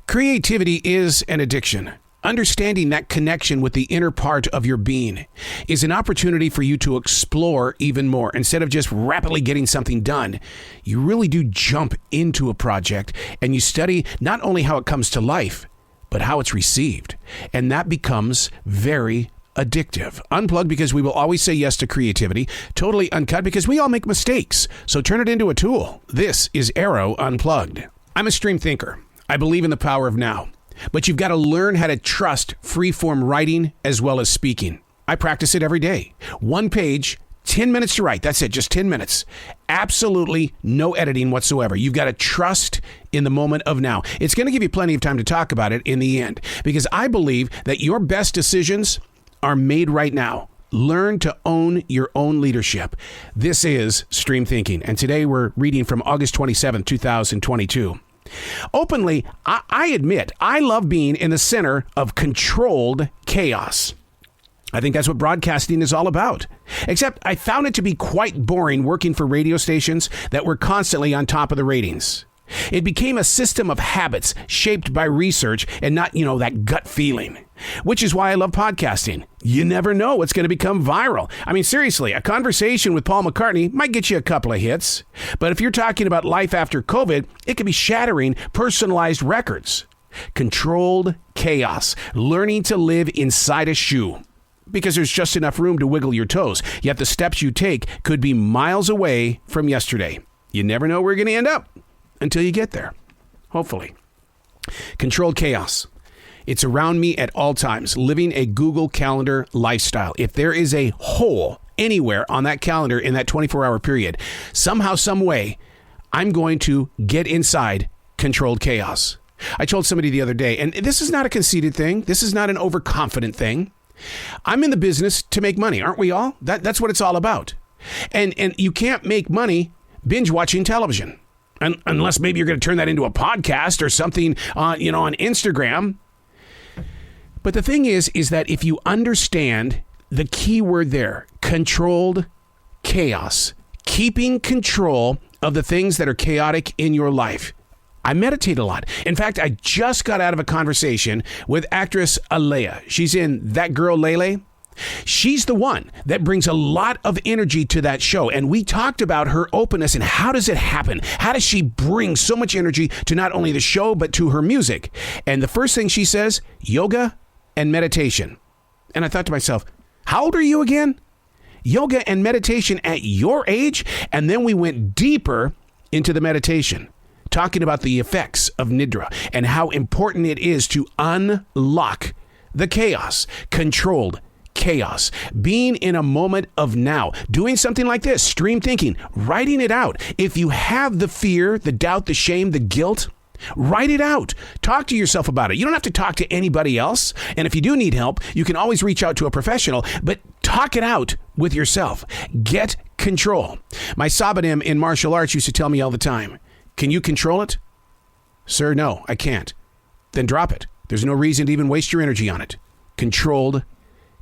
Creativity is an addiction. Understanding that connection with the inner part of your being is an opportunity for you to explore even more. Instead of just rapidly getting something done, you really do jump into a project and you study not only how it comes to life, but how it's received. And that becomes very addictive. Unplugged because we will always say yes to creativity. Totally Uncut because we all make mistakes. So turn it into a tool. This is Arroe Unplugged. I'm a stream thinker. I believe in the power of now. But you've got to learn how to trust free-form writing as well as speaking. I practice it every day. One page, 10 minutes to write. That's it, just 10 minutes. Absolutely no editing whatsoever. You've got to trust in the moment of now. It's going to give you plenty of time to talk about it in the end, because I believe that your best decisions are made right now. Learn to own your own leadership. This is Stream Thinking, and today we're reading from August 27th, 2022. Openly, I admit I love being in the center of controlled chaos. I think that's what broadcasting is all about. Except I found it to be quite boring working for radio stations that were constantly on top of the ratings. It became a system of habits shaped by research and not, that gut feeling. Which is why I love podcasting. You never know what's going to become viral. I mean, seriously, a conversation with Paul McCartney might get you a couple of hits. But if you're talking about life after COVID, it could be shattering personalized records. Controlled chaos. Learning to live inside a shoe. Because there's just enough room to wiggle your toes. Yet the steps you take could be miles away from yesterday. You never know where you're going to end up until you get there. Hopefully. Controlled chaos. It's around me at all times, living a Google Calendar lifestyle. If there is a hole anywhere on that calendar in that 24-hour period, somehow, some way, I'm going to get inside controlled chaos. I told somebody the other day, and this is not a conceited thing. This is not an overconfident thing. I'm in the business to make money, aren't we all? That's what it's all about. And you can't make money binge watching television. Unless maybe you're going to turn that into a podcast or something on Instagram. But the thing is that if you understand the key word there, controlled chaos, keeping control of the things that are chaotic in your life. I meditate a lot. In fact, I just got out of a conversation with actress Alea. She's in That Girl Lele. She's the one that brings a lot of energy to that show. And we talked about her openness and how does it happen? How does she bring so much energy to not only the show, but to her music? And the first thing she says, yoga and meditation. And I thought to myself, how old are you again? Yoga and meditation at your age? And then we went deeper into the meditation, talking about the effects of Nidra and how important it is to unlock the chaos, controlled chaos, being in a moment of now, doing something like this, stream thinking, writing it out. If you have the fear, the doubt, the shame, the guilt, write it out. Talk to yourself about it. You don't have to talk to anybody else. And if you do need help, you can always reach out to a professional, but talk it out with yourself. Get control. My Sabadim in martial arts used to tell me all the time, can you control it? Sir, no, I can't. Then drop it. There's no reason to even waste your energy on it. Controlled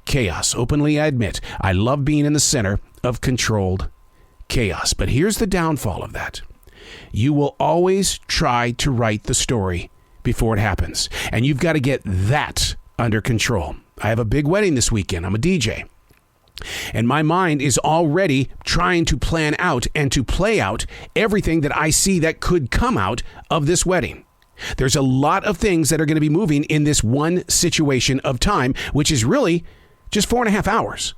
chaos. Openly, I admit, I love being in the center of controlled chaos. But here's the downfall of that. You will always try to write the story before it happens. And you've got to get that under control. I have a big wedding this weekend. I'm a DJ. And my mind is already trying to plan out and to play out everything that I see that could come out of this wedding. There's a lot of things that are going to be moving in this one situation of time, which is really just 4.5 hours.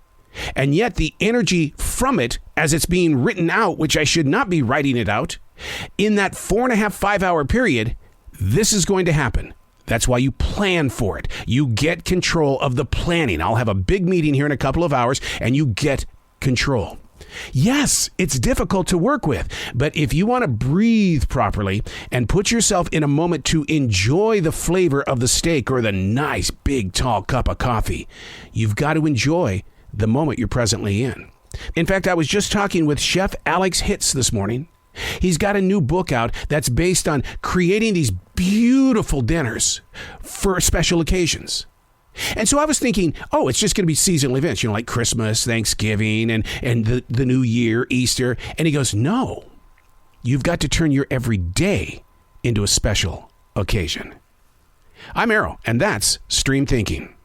And yet the energy from it as it's being written out, which I should not be writing it out, in that 4.5, 5 hour period, this is going to happen. That's why you plan for it. You get control of the planning. I'll have a big meeting here in a couple of hours and you get control. Yes, it's difficult to work with, but if you want to breathe properly and put yourself in a moment to enjoy the flavor of the steak or the nice big tall cup of coffee, you've got to enjoy the moment you're presently in. In fact, I was just talking with Chef Alex Hitz this morning. He's got a new book out that's based on creating these beautiful dinners for special occasions. And so I was thinking, it's just going to be seasonal events, like Christmas, Thanksgiving, and the New Year, Easter. And he goes, no, you've got to turn your everyday into a special occasion. I'm Arroe, and that's Stream Thinking.